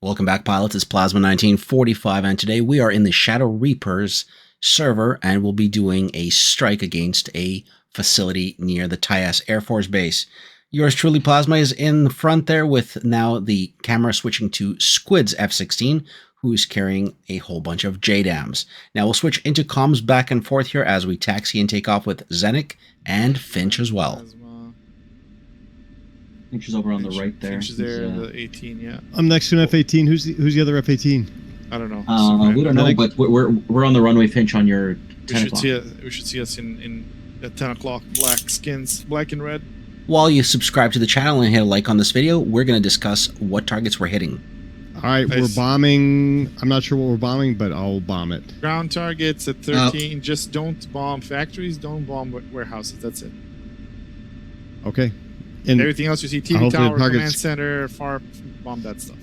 Welcome back, pilots. It's Plazma 1945, and today we are in the Shadow Reapers server, and we'll be doing a strike against a facility near the Tyas Air Force Base. Yours truly, Plazma, is in the front there with now the camera switching to Squid's F-16, who's carrying a whole bunch of JDAMs. Now we'll switch into comms back and forth here as we taxi and take off with Xennec and Finch as well. Finch is over on the right there. Finch is there, the 18, yeah. I'm next to an F-18. Who's the other F-18? I don't know. We don't know, but we're on the runway, Finch, on your 10 o'clock. We should see us in at 10 o'clock. Black skins, black and red. While you subscribe to the channel and hit a like on this video, we're going to discuss what targets we're hitting. All right, we're bombing. I'm not sure what we're bombing, but I'll bomb it. Ground targets at 13. Just don't bomb factories. Don't bomb warehouses. That's it. Okay. And everything else you see, TV tower, command center, FARP, bomb that stuff.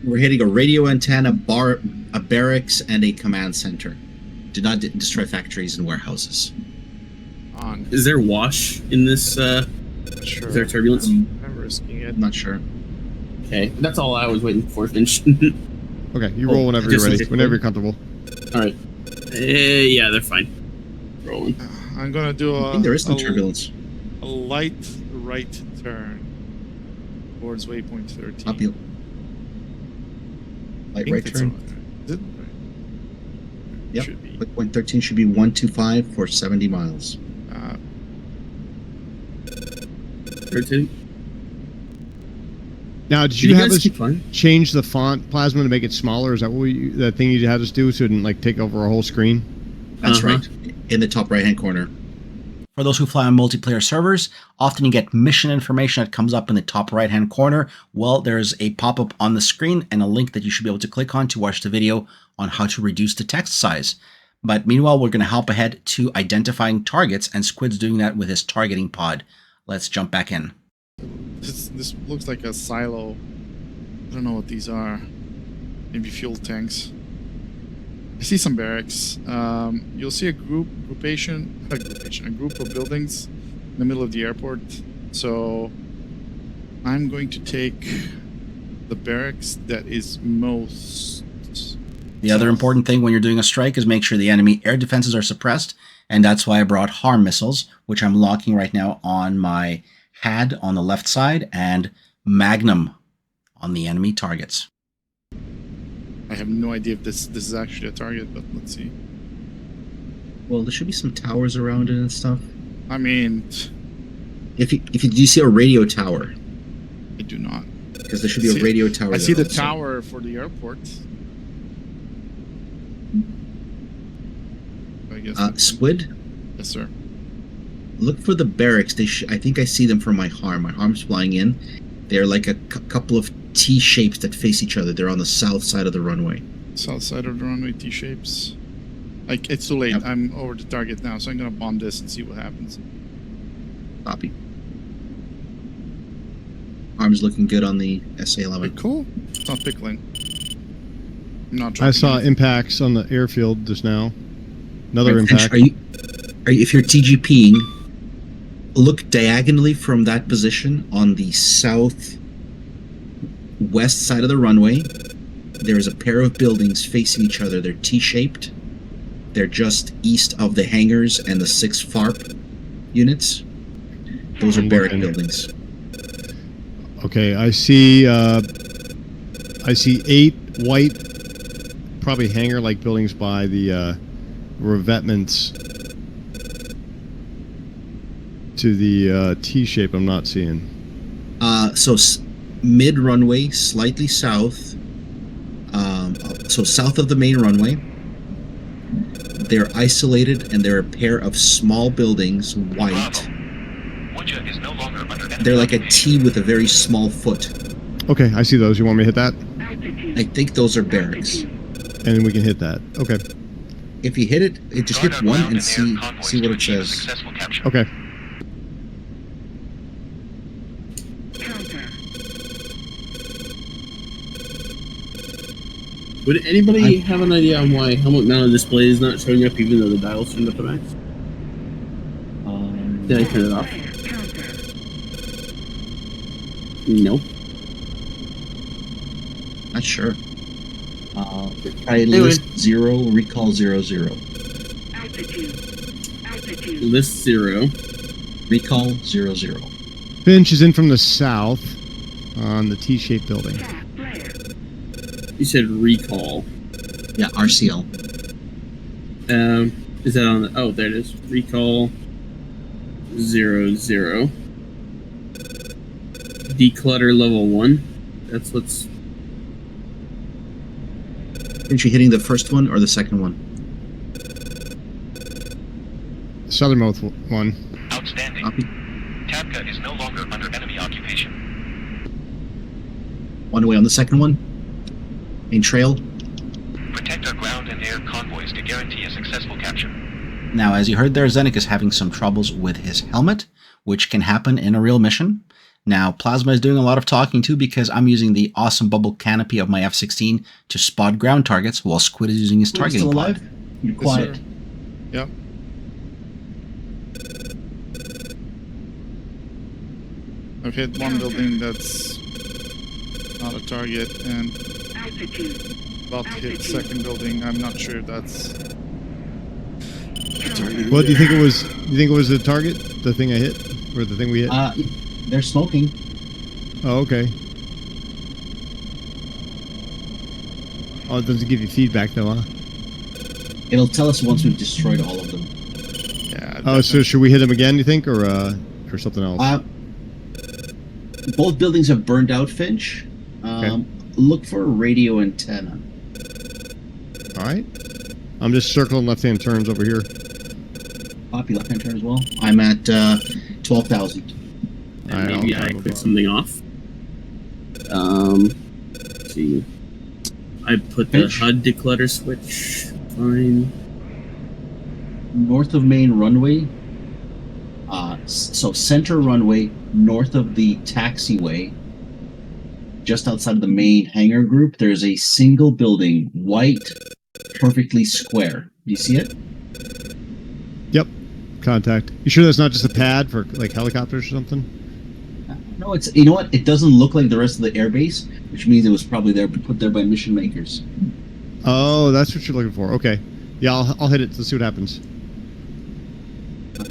We're hitting a radio antenna, a barracks, and a command center. Do not destroy factories and warehouses. On. Is there wash in this? Sure. Is there turbulence? I'm risking it. I'm not sure. Okay, that's all I was waiting for, Finch. Okay, you roll whenever you're ready, whenever you're comfortable. All right. Yeah, they're fine. Rolling. I'm gonna do I think there is no turbulence. A light right turn towards waypoint 13. Copy. Light right turn. Yep. Waypoint 13 should be 125 for 70 miles. 13. Now, did you have us change the font, Plasma, to make it smaller? Is that what that thing you had us do so it didn't like take over a whole screen? That's right. In the top right-hand corner. For those who fly on multiplayer servers, often you get mission information that comes up in the top right-hand corner. Well, there's a pop-up on the screen and a link that you should be able to click on to watch the video on how to reduce the text size. But meanwhile, we're going to hop ahead to identifying targets, and Squid's doing that with his targeting pod. Let's jump back in. This looks like a silo. I don't know what these are. Maybe fuel tanks. I see some barracks. You'll see a group of buildings in the middle of the airport. So I'm going to take the barracks that is most. The other important thing when you're doing a strike is make sure the enemy air defenses are suppressed, and that's why I brought harm missiles, which I'm locking right now on my HAD on the left side and Magnum on the enemy targets. I have no idea if this is actually a target, but let's see. Well, there should be some towers around it and stuff. I mean, do you see a radio tower? I do not. Because there should be a radio tower. I see the tower for the airport. I guess. Squid? Yes, sir. Look for the barracks. I think I see them from my harm. My harm's flying in. They're like a couple of T shapes that face each other. They're on the south side of the runway. South side of the runway, T shapes. It's too late. Yep. I'm over the target now, so I'm gonna bomb this and see what happens. Copy. Arm's looking good on the SA-11. Cool. It's not pickling. I'm not. I saw impacts on the airfield just now. Another impact. If you're TGPing, look diagonally from that position on the southwest side of the runway. There's a pair of buildings facing each other. They're T-shaped. They're just east of the hangars and the 6 FARP units. Those are barrack buildings. Okay, I see 8 white, probably hangar-like buildings by the revetments to the T-shape. I'm not seeing. So mid-runway, slightly south. So south of the main runway. They're isolated, and they're a pair of small buildings, white. They're like a T with a very small foot. Okay, I see those. You want me to hit that? I think those are barracks. And we can hit that. Okay. If you hit it, just hit one and see what it says. Okay. Would anybody have an idea on why helmet mounted display is not showing up even though the dial's turned up to max? Did I turn it off? Nope. Not sure. Try list 0, recall 00. List 0. Recall 00. Finch is in from the south on the T-shaped building. You said recall. Yeah, RCL. Is that on the... Oh, there it is. Recall 00. Declutter level 1. That's what's... Aren't you hitting the first one or the second one? Southernmost one. Outstanding. Copy. Tabka is no longer under enemy occupation. One away on the second one. Main trail. Protect our ground and air convoys to guarantee a successful capture. Now, as you heard there, Xennec is having some troubles with his helmet, which can happen in a real mission. Now, Plazma is doing a lot of talking too because I'm using the awesome bubble canopy of my F-16 to spot ground targets while Squid is using his targeting Still pod. alive? You're quiet. Yep. I've hit one building that's not a target, and about to hit second building. I'm not sure if that's a target. What do you think it was? You think it was the target? The thing I hit, or the thing we hit? They're smoking. Oh, okay. Oh, it doesn't give you feedback though, huh? It'll tell us once we've destroyed all of them. Yeah. Oh, so should we hit them again? You think, or something else? Both buildings have burned out, Finch. Okay. Look for a radio antenna. All right. I'm just circling left-hand turns over here. Copy left-hand turn as well. I'm at 12,000. And maybe I put something off. Let's see. I put the Finch? HUD declutter switch. Fine. North of main runway. So center runway, north of the taxiway, just outside of the main hangar group, there's a single building, white, perfectly square. Do you see it? Yep. Contact. You sure that's not just a pad for like helicopters or something? No, it's, you know what? It doesn't look like the rest of the airbase, which means it was probably there, put there by mission makers. Oh, that's what you're looking for. Okay. Yeah, I'll hit it to see what happens. I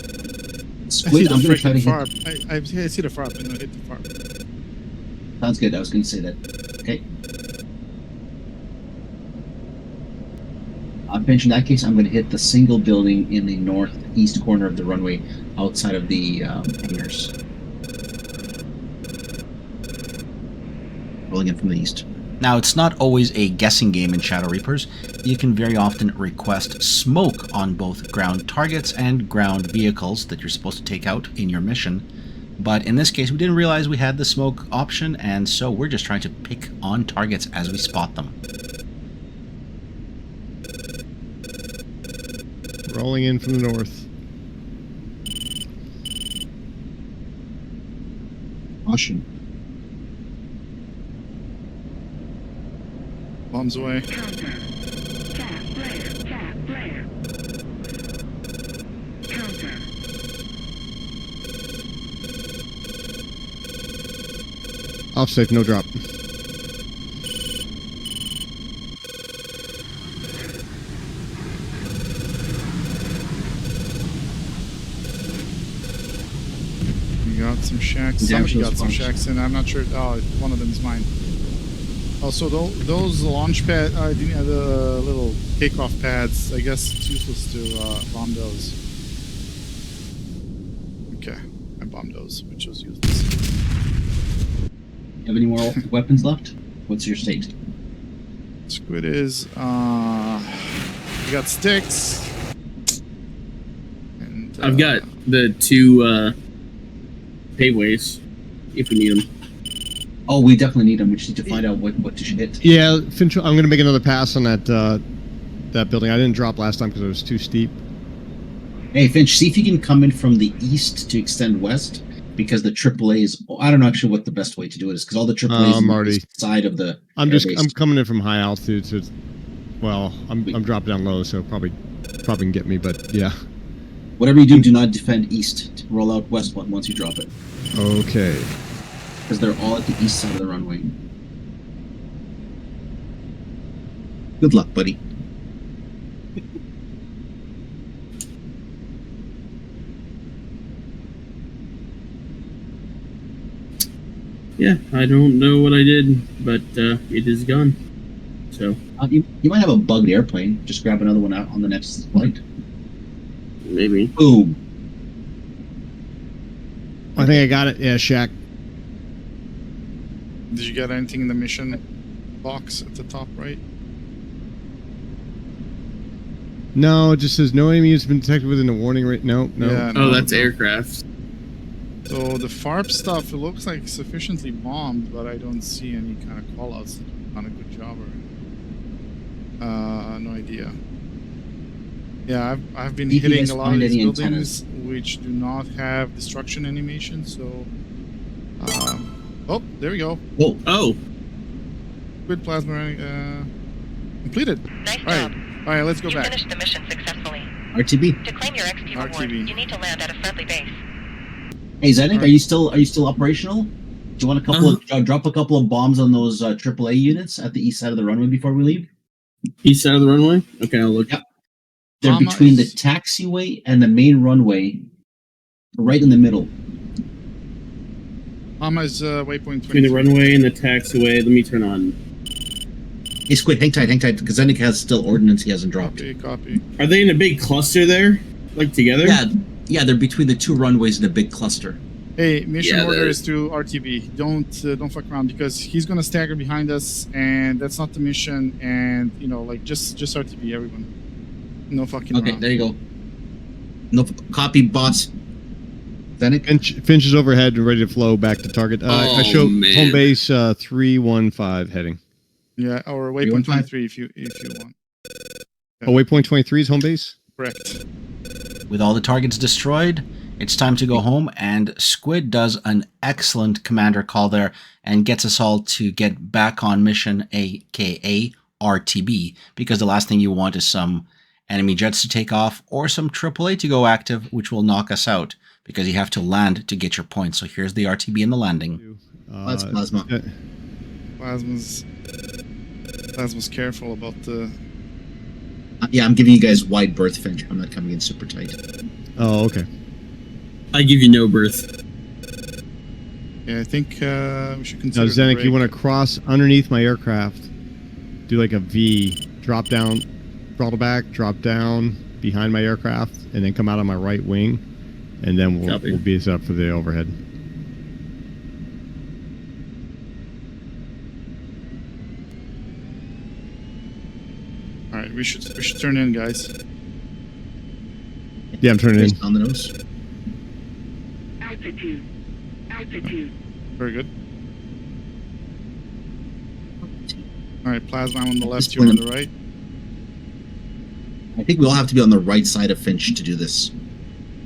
see Squid, the I'm going to try to freaking hit. FARP. I see the FARP, and I hit the FARP. Sounds good. I was going to say that. Okay. Finch, in that case, I'm going to hit the single building in the northeast corner of the runway outside of the hangars. Rolling in from the east. Now, it's not always a guessing game in Shadow Reapers. You can very often request smoke on both ground targets and ground vehicles that you're supposed to take out in your mission. But in this case, we didn't realize we had the smoke option, and so we're just trying to pick on targets as we spot them. Rolling in from the north. Caution. Bombs away. Off safe, no drop. We got some shacks. Yeah, Somebody those got some bombs. shacks in. I'm not sure. Oh, one of them is mine. Also, those launch pad, the little takeoff pads. I guess it's useless to bomb those. Okay, I bombed those, which was useless. You have any more weapons left? What's your state? Squid is. We got sticks. And I've got the two payways if we need them. Oh, we definitely need them. We just need to find out what to hit. Yeah, Finch, I'm gonna make another pass on that that building. I didn't drop last time because it was too steep. Hey, Finch, see if you can come in from the east to extend west, because the AAA is. I don't know actually what the best way to do it is, because all the AAA is on the east side of the. I'm airbase. coming in from high altitude, so well, I'm dropping down low, so probably can get me, but yeah. Whatever you do, do not defend east. Roll out west once you drop it, Okay. because they're all at the east side of the runway. Good luck, buddy. Yeah, I don't know what I did, but it is gone. So You might have a bugged airplane. Just grab another one out on the next flight. maybe. Boom. I think I got it. Yeah, Shaq. Did you get anything in the mission box at the top right? No, it just says no enemy has been detected within the warning rate. No, no. Yeah, Oh, that's aircraft. So the FARP stuff, it looks like sufficiently bombed, but I don't see any kind of callouts. Done a good job or no idea. Yeah, I've been DPS hitting a lot of find these any buildings which do not have destruction animation. So, oh, there we go. Whoa. Oh, Squid Plazma completed. Nice All right, job. all right, let's go You back. finished the mission successfully. RTB. To claim your XP reward, RTB. you need to land at a friendly base. Hey, Xennec, are you still operational? Do you want a couple of drop a couple of bombs on those AAA units at the east side of the runway before we leave? east side of the runway? Okay, I'll look. Yep. They're Mama between the is- taxiway and the main runway, right in the middle. Mama's waypoint Between the 23. runway and the taxiway, let me turn on. Hey, Squid, hang tight, because Xennec has still ordnance he hasn't dropped. Okay, copy. Are they in a big cluster there? Like together? Yeah, they're between the two runways in a big cluster. Hey, mission Yeah, order that- is to RTB. Don't fuck around because he's gonna stagger behind us, and that's not the mission. And you know, like just RTB, everyone. No fucking Okay, around. there you go. No copy, boss. Xennec? Finch is overhead and ready to flow back to target. I Oh, show man. home base 315 heading. Yeah, or You want waypoint 23 if you want. Oh, waypoint 23 is home base? Correct. With all the targets destroyed, it's time to go home, and Squid does an excellent commander call there and gets us all to get back on mission, aka RTB, because the last thing you want is some enemy jets to take off or some AAA to go active, which will knock us out because you have to land to get your points. So here's the RTB in the landing. That's Plazma. Plasma's careful about the. Yeah, I'm giving you guys wide berth, Finch. I'm not coming in super tight. Oh, okay. I give you no berth. Yeah, I think we should Now, consider. the Xennec, you break. want to cross underneath my aircraft, do like a V, drop down, throttle back, drop down behind my aircraft, and then come out on my right wing, and then Copy. we'll be set up for the overhead. All right, we should turn in, guys. Yeah, I'm turning in. On the nose. Altitude. Very good. All right, Plasma I'm on the left, Just you on win. the right. I think we all have to be on the right side of Finch to do this.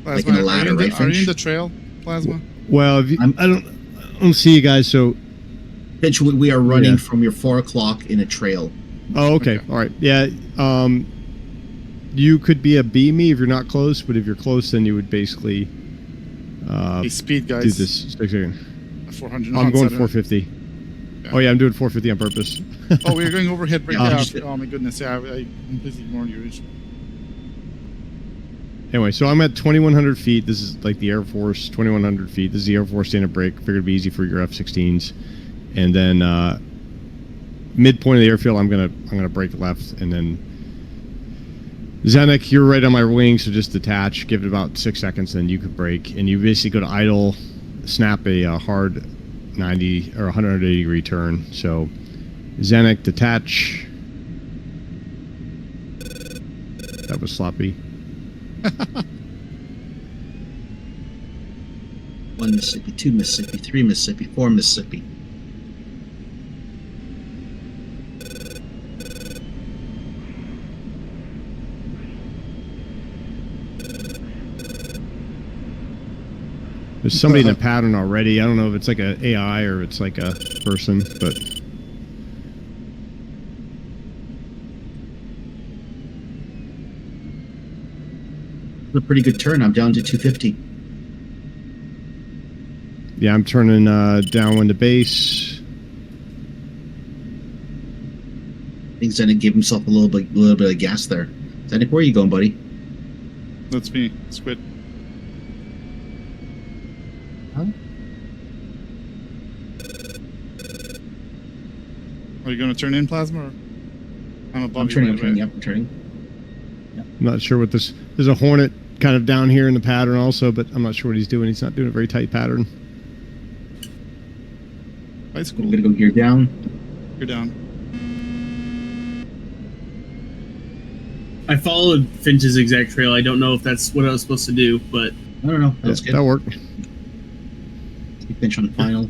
Like Plasma, in a ladder, right, are you in Finch? the trail, Plasma? Well, if you, I'm- I don't see you guys, so... Finch, we are running Yeah. from your 4 o'clock in a trail. Oh, okay. Okay. All right. Yeah, you could be a B me if you're not close, but if you're close, then you would basically Hey, speed, do guys. this. 400 knots. I'm going I don't- 450. Yeah. Oh, yeah, I'm doing 450 on purpose. Oh, we're going overhead break. Yeah, Yeah. just- Oh my goodness. Yeah, I completely ignored you. Anyway, so I'm at 2,100 feet. This is like the Air Force, 2,100 feet. This is the Air Force standard break. Figured it'd be easy for your F-16s. And then midpoint of the airfield, I'm gonna break left, and then Xennec, you're right on my wing, so just detach. Give it about 6 seconds, then you could brake, and you basically go to idle, snap a hard 90 or 180 degree turn. So Xennec, detach. That was sloppy. 1 Mississippi, 2 Mississippi, 3 Mississippi, 4 Mississippi. There's somebody in the pattern already. I don't know if it's like a AI or it's like a person, but It's a pretty good turn. I'm down to 250. yeah, I'm turning downwind to base. think Xennec gave himself a little bit of gas there. Xennec, where are you going, buddy? That's me, Squid. Huh? Are you going to turn in, Plasma? Or? I'm above I'm turning. you. I'm turning. Yep, I'm turning. I'm not sure what this. There's a Hornet kind of down here in the pattern also, but I'm not sure what he's doing. He's not doing a very tight pattern. Bicycle. I'm gonna go gear down. You're down. I followed Finch's exact trail. I don't know if that's what I was supposed to do, but I don't know. That's good. That'll work. Keep Finch on final.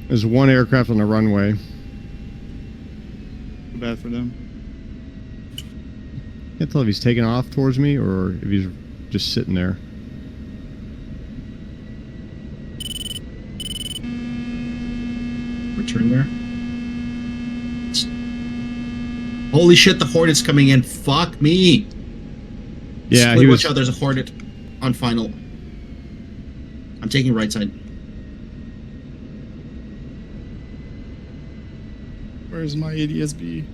There's one aircraft on the runway. Too bad for them. Can't tell if he's taking off towards me or if he's just sitting there. Return there. Holy shit, the Hornet's coming in. Fuck me. Yeah, Split, he watch was. out, there's a Hornet on final. I'm taking right side. Where's my ADSB?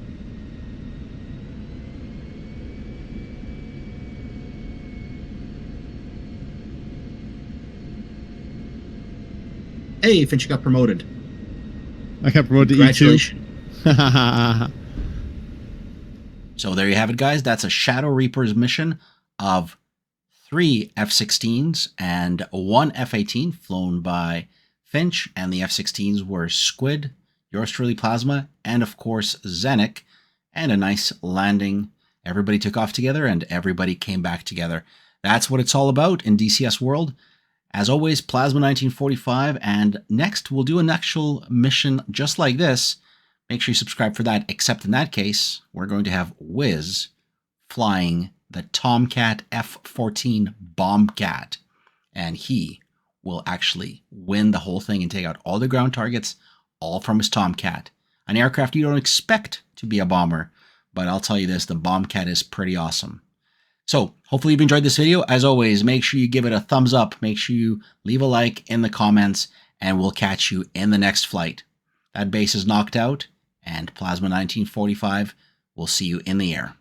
Hey, Finch got promoted. I got promoted to E2. Congratulations. So there you have it, guys. That's a Shadow Reapers mission of 3 F-16s and 1 F-18 flown by Finch, and the F-16s were Squid, yours truly Plasma, and of course Xennec, and a nice landing. Everybody took off together and everybody came back together. That's what it's all about in DCS World. As always, Plazma 1945, and next we'll do an actual mission just like this. Make sure you subscribe for that, except in that case, we're going to have Wiz flying the Tomcat F-14 Bombcat, and he will actually win the whole thing and take out all the ground targets, all from his Tomcat. An aircraft you don't expect to be a bomber, but I'll tell you this, the Bombcat is pretty awesome. So hopefully you've enjoyed this video. As always, make sure you give it a thumbs up, make sure you leave a like in the comments, and we'll catch you in the next flight. That base is knocked out, and Plazma 1945 will see you in the air.